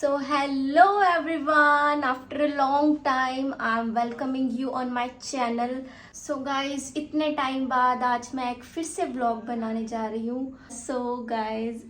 So hello everyone, after a long time I'm welcoming you on my channel. So guys, इतने time बाद आज मैं एक फिर से व्लॉग बनाने जा रही हूँ. So guys,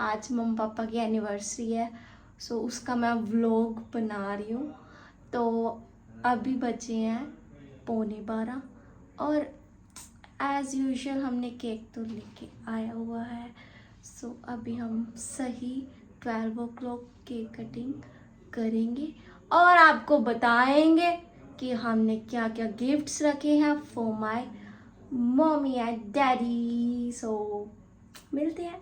आज मम्मी पापा की एनिवर्सरी है. So उसका मैं व्लॉग बना रही हूँ. तो अभी बचे हैं 11:15 और एज यूजुअल हमने केक तो लेके आया हुआ है. सो अभी हम सही 12 o'clock केक कटिंग करेंगे और आपको बताएंगे कि हमने क्या क्या गिफ्ट्स रखे हैं for my mummy and daddy. So मिलते हैं.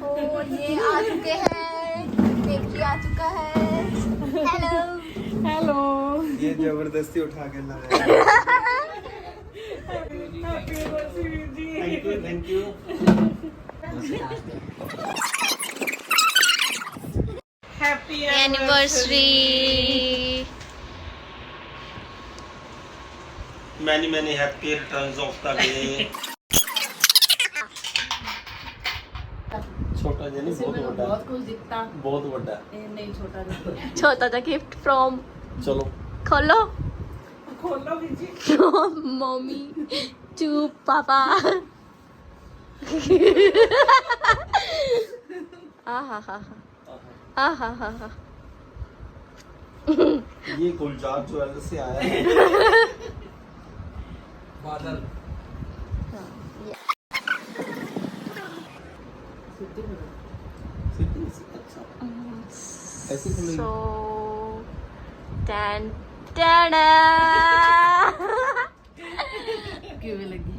ओ ये आ चुके हैं, केक आ चुका है. Hello hello. ये जबरदस्ती उठा के लाया. Thank you. Happy anniversary. Many happy returns of the day. छोटा जी नहीं, बहुत बड़ा. कुछ दिखता बहुत बड़ा. नहीं, छोटा दिखता. छोटा सा गिफ्ट फ्रॉम. चलो खोलो खोलो जी. मम्मी टू पापा. ये गुलजार ज्वेलर से आया है. बादल. अच्छा. ऐसे खुलेगी. So, tan tada. क्यों लगी?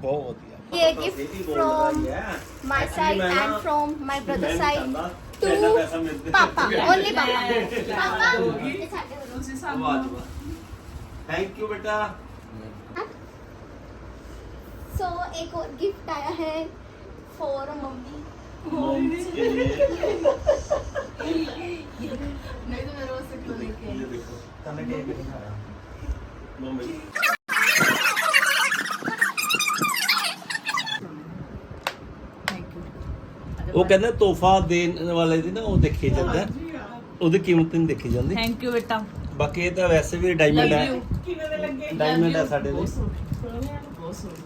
बहुत बढ़िया. ये gift from my side and from my brother side to पापा. ओनली पापा. थैंक यू बेटा. सो एक और गिफ्ट आया है फॉर मम्मी. मॉम्स के लिए. नहीं तो मेरे से क्यों लेके ये देखो तने केक दिखाया मम्मी. ਉਹ ਕਹਿੰਦੇ ਤੋਹਫਾ ਦੇਣ ਵਾਲੇ ਦੀ ਨਾ ਉਹ ਦੇਖੀ ਜਾਂਦਾ, ਉਹਦੀ ਕੀਮਤ ਨਹੀਂ ਦੇਖੀ ਜਾਂਦੀ. थैंक यू बेटा. ਬਾਕੀ ਇਹ ਤਾਂ ਵੈਸੇ ਵੀ ਡਾਇਮੰਡ ਹੈ. किਵੇਂ ਦੇ ਲੱਗੇ? डायमंड है साढ़े लिए. बहुत सोहने.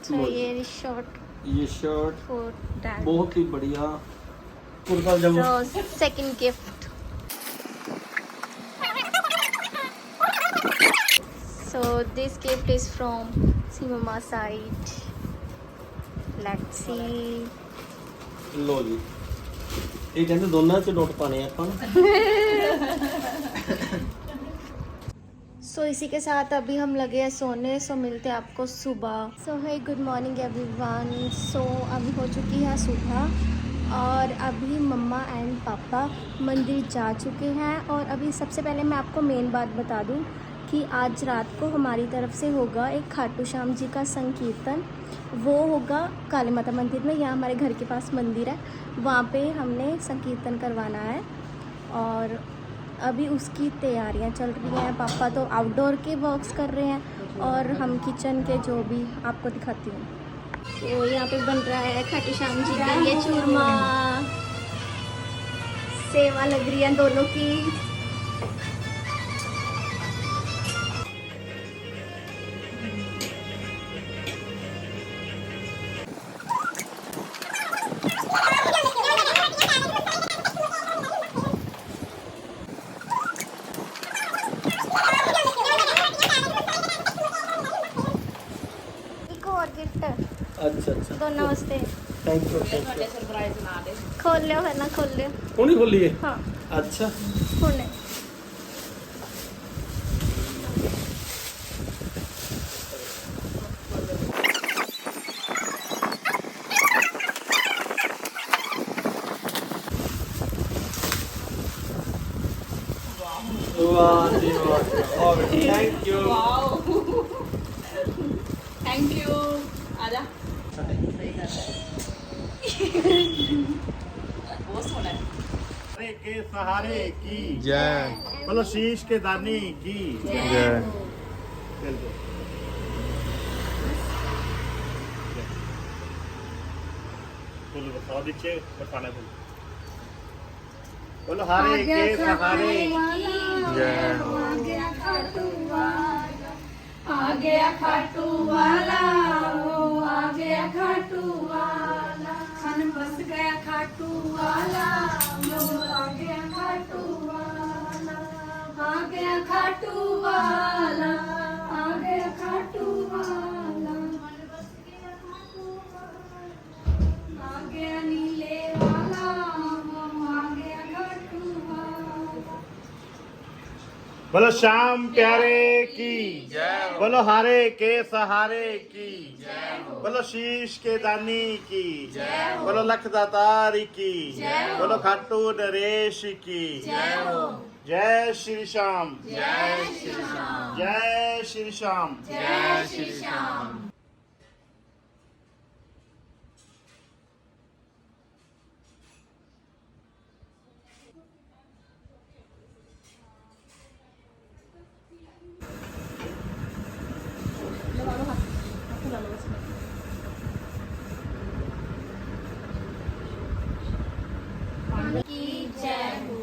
So ये शॉर्ट ये शर्ट फॉर डैड. बहुत ही बढ़िया. कुर्ता जमा. So second gift. So this gift is from Simama side. Let's see. लो जी. ਇਹ ਕਹਿੰਦੇ ਦੋਨਾਂ ਚ ਨੋਟ ਪਾਣੇ ਆਪਾਂ ਨੂੰ. सो इसी के साथ अभी हम लगे हैं सोने. सो मिलते हैं आपको सुबह. सो है गुड मॉर्निंग एवरीवन. सो अभी हो चुकी है सुबह और अभी मम्मा एंड पापा मंदिर जा चुके हैं. और अभी सबसे पहले मैं आपको मेन बात बता दूं कि आज रात को हमारी तरफ से होगा एक खाटू श्याम जी का संकीर्तन. वो होगा काली माता मंदिर में. यहाँ हमारे घर के पास मंदिर है, वहाँ पे हमने संकीर्तन करवाना है और अभी उसकी तैयारियां चल रही हैं. पापा तो आउटडोर के वर्क्स कर रहे हैं और हम किचन के जो भी आपको दिखाती हूँ. तो यहाँ पे बन रहा है खाटू श्याम जी का ये चूरमा. सेवा लग रही है दोनों की. अच्छा अच्छा. तो नमस्ते. Thank you. ਤੁਹਾਡੇ ਸਰਪ੍ਰਾਈਜ਼ ਨਾ ਦੇ. खोल लो है ना, खोल लो. ਹੁਣੀ ਖੋਲੀਏ. हाँ अच्छा. खोलने. वाह जी वाह. Thank you. Wow. Thank you. आजा. बहुत सोहना है. के सहारे की जय. बोलो शीश के दाने की जय. फुल बताओ दीजिए बताना फुल. बोलो हारे के सहारे जय हो। आ गया खाटू वाला वो आ गया खाटू वाला मन बस गया खाटू वाला वो आ गया खाटू वाला आ गया खाटू वाला आ गया खाटू वाला आ गया नीले वाला वो आ गया खाटू वाला। बोलो श्याम प्यारे की बोलो हारे के सहारे की बोलो शीश के दानी की बोलो लखदातारी की बोलो खाटू नरेश की जय श्री श्याम जय श्री श्याम जय श्री श्याम जय श्री श्याम। की जय हो।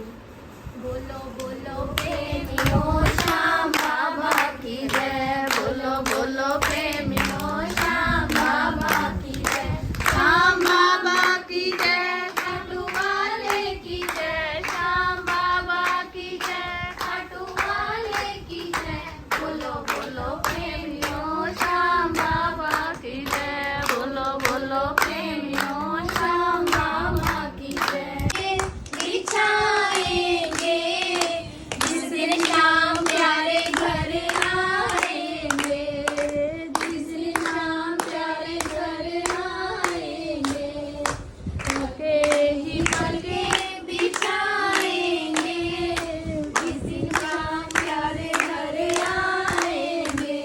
बोलो बोलो प्रेमियों श्याम बाबा की जय बोलो बोलो प्रेमियों श्याम बाबा की जय श्याम बाबा की जय खाटू वाले की जय श्याम बाबा की जय खाटू वाले की जय बोलो बोलो प्रेमियों श्याम बाबा की जय बोलो बोलो प्रेमियों श्याम बाबा की जय। बिछाएंगे जिस दिन श्याम प्यारे घर आएंगे जिस दिन श्याम प्यारे घर आएंगे उनके ही पलके बिछाएंगे जिस दिन श्याम प्यारे घर आएंगे।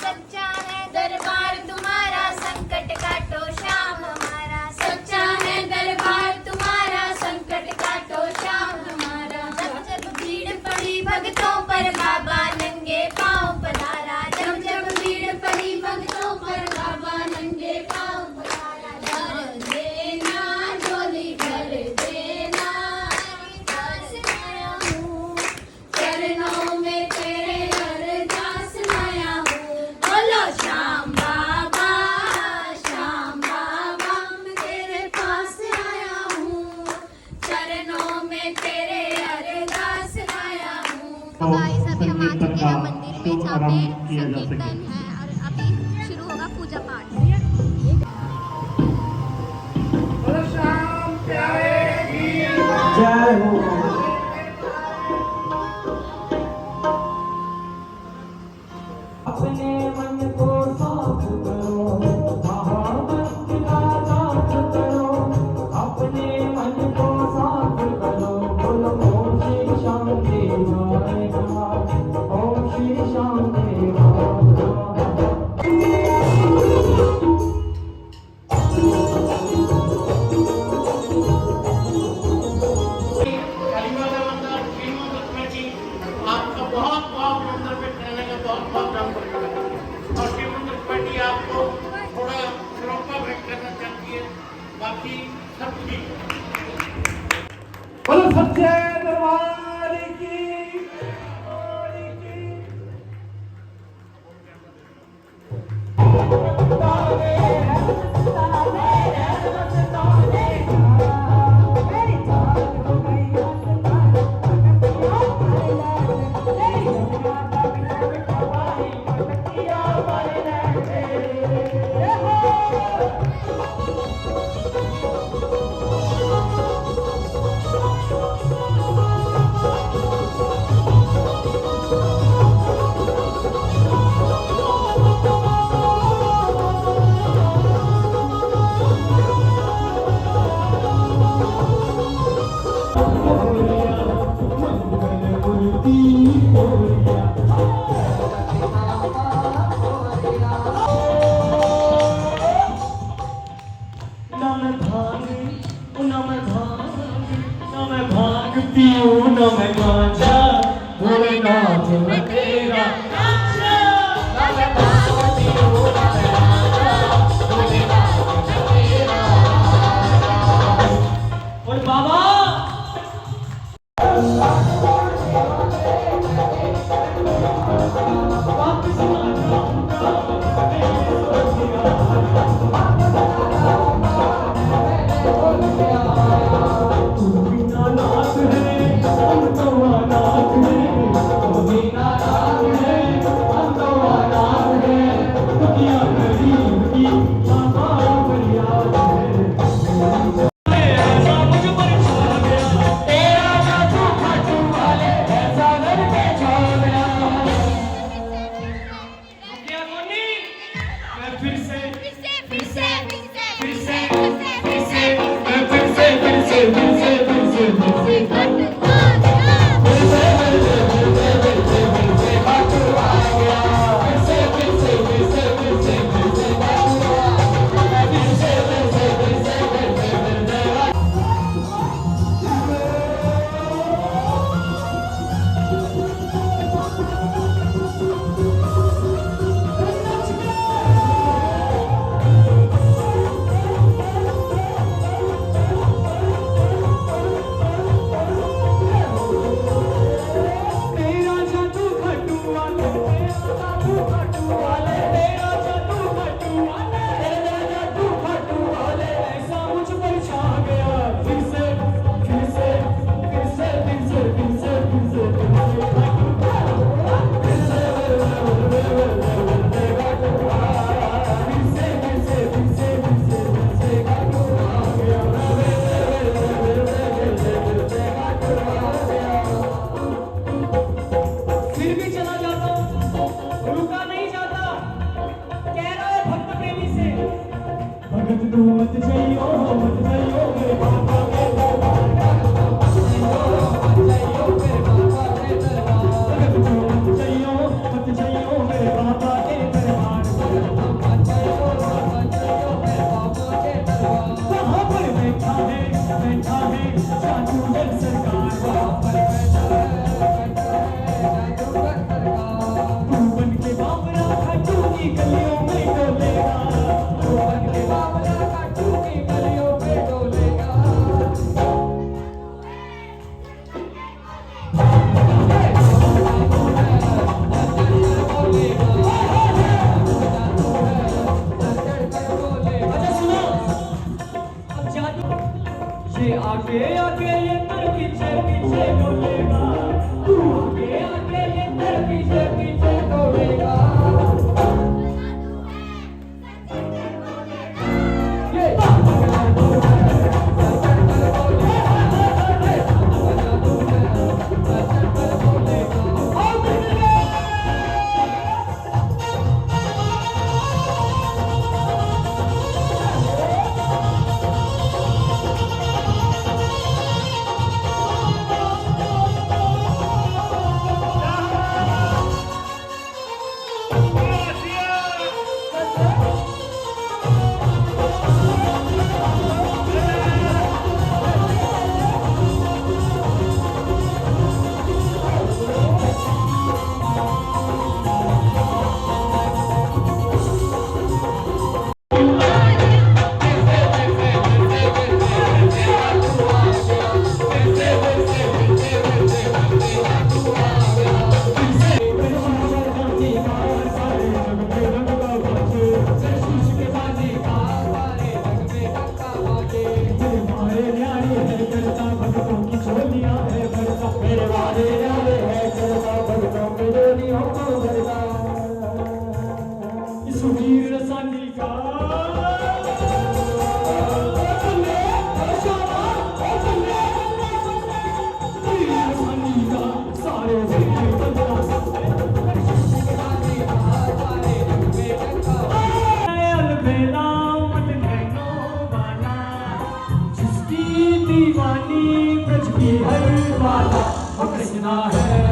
सच्चा है दरबार तुम्हारा संकट काटो श्याम हमारा सच्चा है दरबार तुम्हारा संकट काटो श्याम हमारा। जब जब भीड़ पड़ी भक्तों पर बाबा नंगे पाँव पधारा जब जब भीड़ पड़ी भक्तों पर बाबा नंगे पाँव पधारा। भर देना झोली भर देना दास आया हूँ चरणों में तेरे अरदास आया हूँ। बोलो श्याम बाबा मैं तेरे पास आया हूँ चरणों में तेरे अरदास आया हूँ। गाइस अभी हम आ चुके हैं मंदिर में जहाँ पे संकीर्तन है और अभी शुरू होगा पूजा पाठ। बोलो श्याम प्यारे की जय हो। अपने मन को साफ करो महाभक्त का साथ करो अपने मन को साफ करो बोलो ओम श्री श्याम देवाय नमः ओम श्री श्याम देवाय आपका बहुत बहुत मंदिर में कहने का बहुत बहुत काम करेगा और शिव मंदिर कमेटी आपको थोड़ा श्रोता भेंट करना चाहती है बाकी सब ठीक। बोलो सच्चे दरबार की दीवानी ब्रज की हर बात कृष्णा है